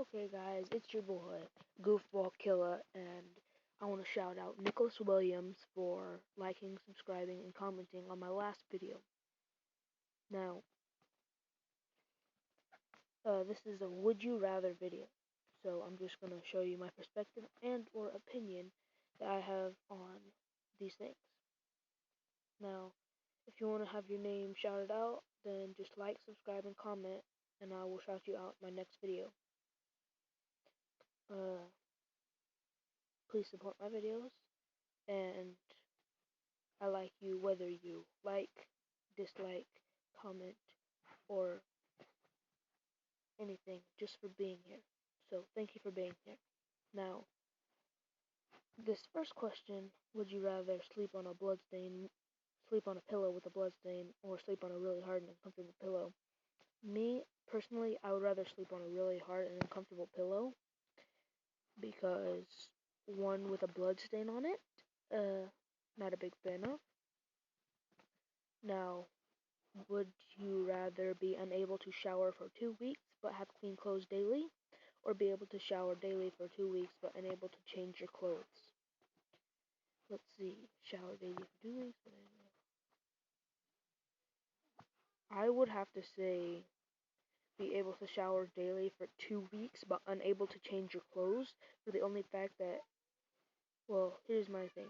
Okay, guys, it's your boy, Goofball Killer, and I want to shout out Nicholas Williams for liking, subscribing, and commenting on my last video. Now, this is a Would You Rather video, so I'm just going to show you my perspective and or opinion that I have on these things. Now, if you want to have your name shouted out, then just like, subscribe, and comment, and I will shout you out in my next video. Uh, please support my videos, and I like you whether you like, dislike, comment, or anything, just for being here. So thank you for being here. Now, this first question, would you rather sleep on a pillow with a bloodstain, or sleep on a really hard and uncomfortable pillow? Me, personally, I would rather sleep on a really hard and uncomfortable pillow, because one with a bloodstain on it, not a big fan of. Now, would you rather be unable to shower for 2 weeks but have clean clothes daily, or be able to shower daily for 2 weeks but unable to change your clothes? Let's see. Shower daily for 2 weeks. I would have to say be able to shower daily for 2 weeks but unable to change your clothes, for the only fact that, well, here's my thing.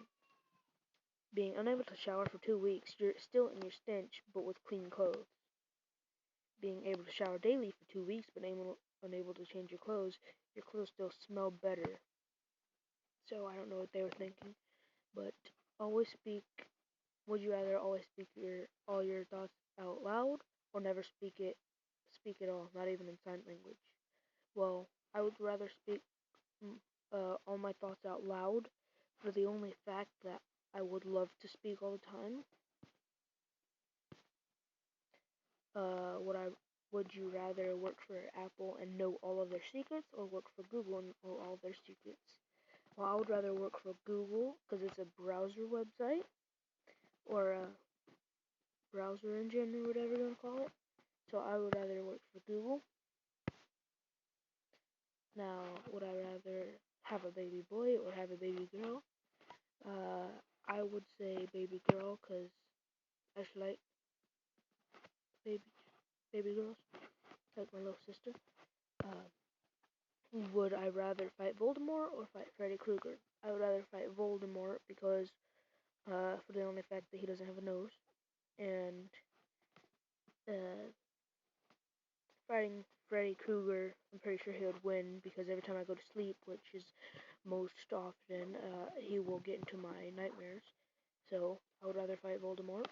Being unable to shower for 2 weeks, you're still in your stench but with clean clothes. Being able to shower daily for 2 weeks but unable to change your clothes still smell better. So I don't know what they were thinking, but always speak. Would you rather always speak all your thoughts out loud, or never speak at all, not even in sign language? Well, I would rather speak all my thoughts out loud, for the only fact that I would love to speak all the time. Would you rather work for Apple and know all of their secrets, or work for Google and know all of their secrets? Well, I would rather work for Google because it's a browser website, or a browser engine, or whatever you want to call it. So I would rather work for Google. Now, would I rather have a baby boy or have a baby girl? I would say baby girl, because I just like baby girls, like my little sister. Would I rather fight Voldemort or fight Freddy Krueger? I would rather fight Voldemort because, for the only fact that he doesn't have a nose, and fighting Freddy Krueger, I'm pretty sure he would win, because every time I go to sleep, which is most often, he will get into my nightmares. So I would rather fight Voldemort.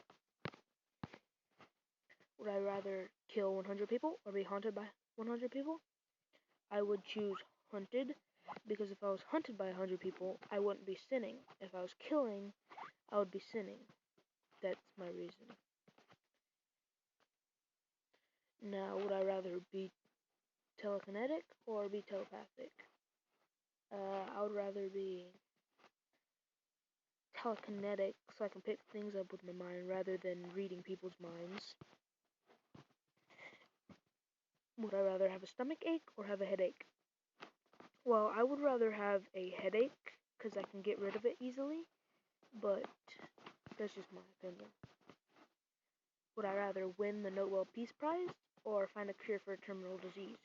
Would I rather kill 100 people or be haunted by 100 people? I would choose hunted, because if I was hunted by 100 people, I wouldn't be sinning. If I was killing, I would be sinning. That's my reason. Now, would I rather be telekinetic or be telepathic? I would rather be telekinetic, so I can pick things up with my mind rather than reading people's minds. Would I rather have a stomach ache or have a headache? Well, I would rather have a headache, because I can get rid of it easily, but that's just my opinion. Would I rather win the Nobel Peace Prize or find a cure for a terminal disease?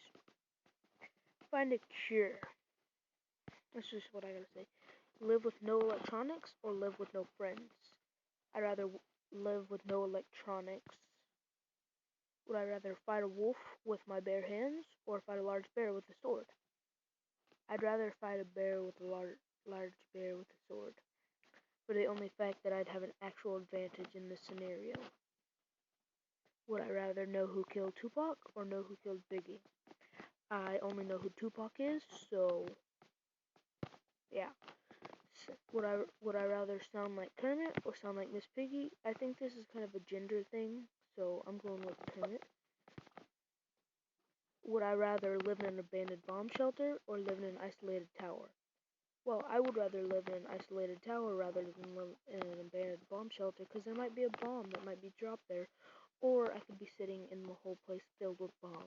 Find a cure. That's just what I gotta say. Live with no electronics or live with no friends? I'd rather live with no electronics. Would I rather fight a wolf with my bare hands or fight a large bear with a sword? I'd rather fight a bear with a large bear with a sword, for the only fact that I'd have an actual advantage in this scenario. Would I rather know who killed Tupac or know who killed Biggie? I only know who Tupac is, so yeah. Would I rather sound like Kermit or sound like Miss Piggy? I think this is kind of a gender thing, so I'm going with Kermit. Would I rather live in an abandoned bomb shelter or live in an isolated tower? Well, I would rather live in an isolated tower rather than live in an abandoned bomb shelter, because there might be a bomb that might be dropped there, or I could be sitting in the whole place filled with bombs.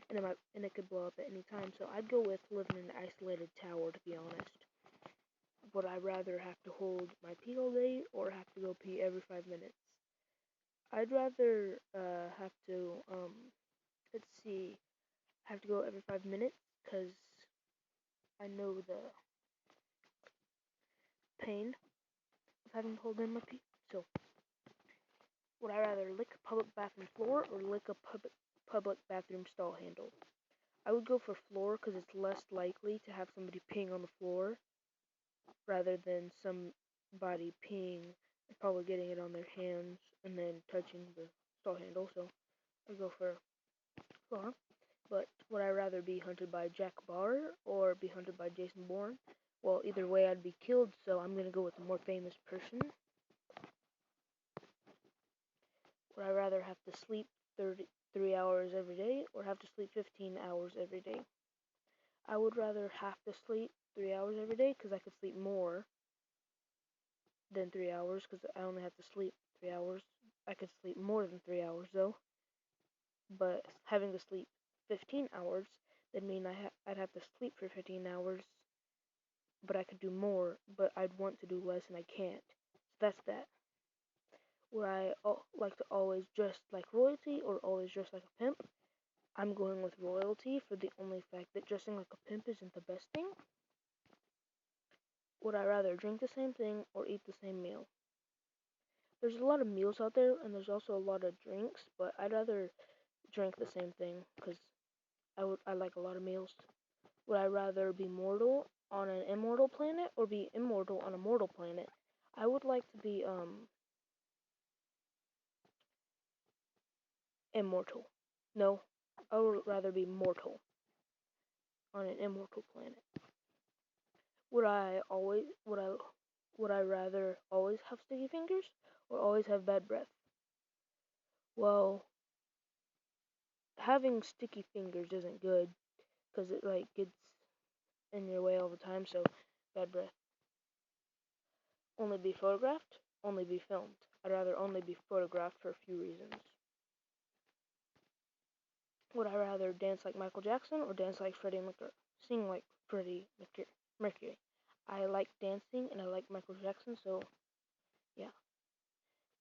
and it could blow up at any time. So I'd go with living in an isolated tower, to be honest. Would I rather have to hold my pee all day or have to go pee every 5 minutes? I'd rather have to let's see, have to go every 5 minutes because I know the pain of having to hold in my pee. So would I rather lick a public bathroom floor or lick a public bathroom stall handle? I would go for floor because it's less likely to have somebody peeing on the floor rather than somebody peeing and probably getting it on their hands and then touching the stall handle. So I'd go for floor. But would I rather be hunted by Jack Bauer or be hunted by Jason Bourne? Well, either way I'd be killed, so I'm gonna go with a more famous person. Would I rather have to sleep 33 hours every day or have to sleep 15 hours every day? I would rather have to sleep 3 hours every day because I could sleep more than 3 hours because I only have to sleep 3 hours. I could sleep more than 3 hours though, but having to sleep 15 hours would mean I'd have to sleep for 15 hours, but I could do more, but I'd want to do less and I can't. So that's that. Would I like to always dress like royalty or always dress like a pimp? I'm going with royalty for the only fact that dressing like a pimp isn't the best thing. Would I rather drink the same thing or eat the same meal? There's a lot of meals out there and there's also a lot of drinks, but I'd rather drink the same thing because I like a lot of meals. Would I rather be mortal on an immortal planet or be immortal on a mortal planet? I would like to be immortal. No, I would rather be mortal on an immortal planet. Would I rather always have sticky fingers or always have bad breath? Well, having sticky fingers isn't good because it like gets in your way all the time, so bad breath. Only be photographed, only be filmed. I'd rather only be photographed for a few reasons. Would I rather dance like Michael Jackson or dance like Freddie Mercury? Sing like Freddie Mercury. I like dancing and I like Michael Jackson, so yeah.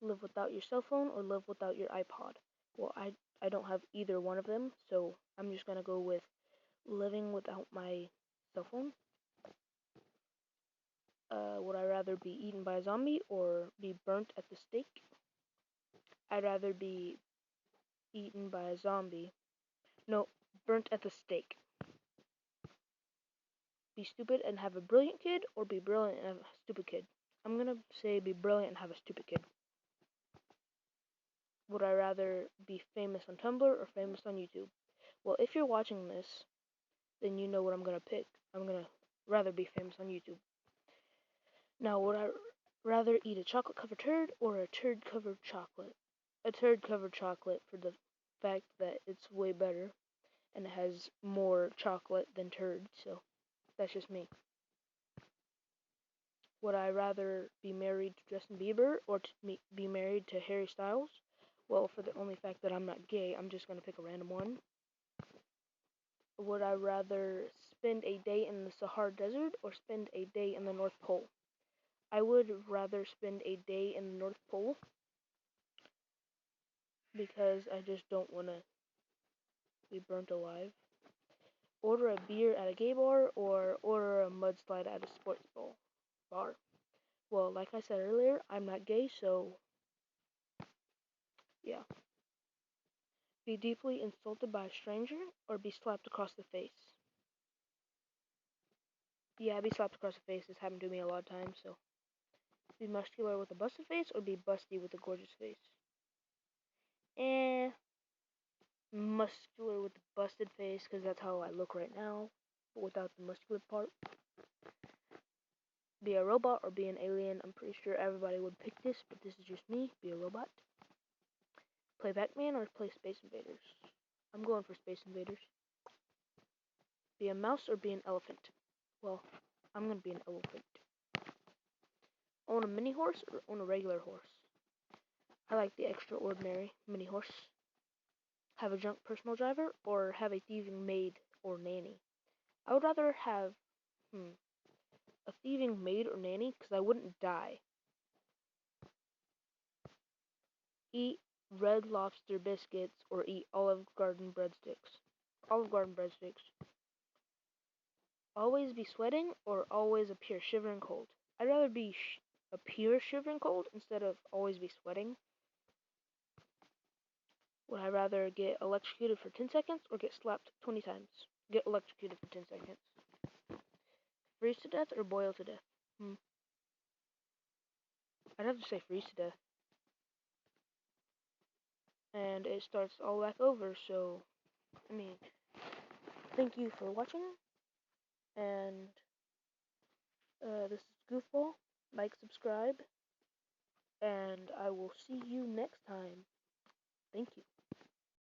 Live without your cell phone or live without your iPod? Well, I don't have either one of them, so I'm just gonna go with living without my cell phone. Would I rather be eaten by a zombie or be burnt at the stake? I'd rather be eaten by a zombie. No, burnt at the stake. Be stupid and have a brilliant kid or be brilliant and have a stupid kid? I'm gonna say be brilliant and have a stupid kid. Would I rather be famous on Tumblr or famous on YouTube? Well, if you're watching this, then you know what I'm gonna pick. I'm gonna rather be famous on YouTube. Now, would I rather eat a chocolate covered turd or a turd covered chocolate? A turd covered chocolate for the fact that it's way better and it has more chocolate than turd, so that's just me. Would I rather be married to Justin Bieber or be married to Harry Styles? Well, for the only fact that I'm not gay, I'm just gonna pick a random one. Would I rather spend a day in the Sahara Desert or spend a day in the North Pole? I would rather spend a day in the North Pole because I just don't want to be burnt alive. Order a beer at a gay bar or order a mudslide at a sports bar. Well, like I said earlier, I'm not gay, so yeah. Be deeply insulted by a stranger or be slapped across the face? Yeah, be slapped across the face. This happened to me a lot of times, so. Be muscular with a busted face or be busty with a gorgeous face? Eh, muscular with the busted face because that's how I look right now, but without the muscular part. Be a robot or be an alien? I'm pretty sure everybody would pick this, but this is just me. Be a robot. Play Pac-Man or play Space Invaders? I'm going for Space Invaders. Be a mouse or be an elephant? Well, I'm gonna be an elephant. Own a mini horse or own a regular horse? I like the extraordinary mini horse. have a drunk personal driver, or have a thieving maid or nanny? I would rather have a thieving maid or nanny because I wouldn't die. Eat Red Lobster biscuits or eat Olive Garden breadsticks. Olive Garden breadsticks. Always be sweating or always appear shivering cold. I'd rather appear shivering cold instead of always be sweating. Would I rather get electrocuted for 10 seconds or get slapped 20 times? Get electrocuted for 10 seconds. Freeze to death or boil to death? I'd have to say freeze to death. And it starts all back over, so, thank you for watching, and this is Goofball. Like, subscribe, and I will see you next time. Thank you.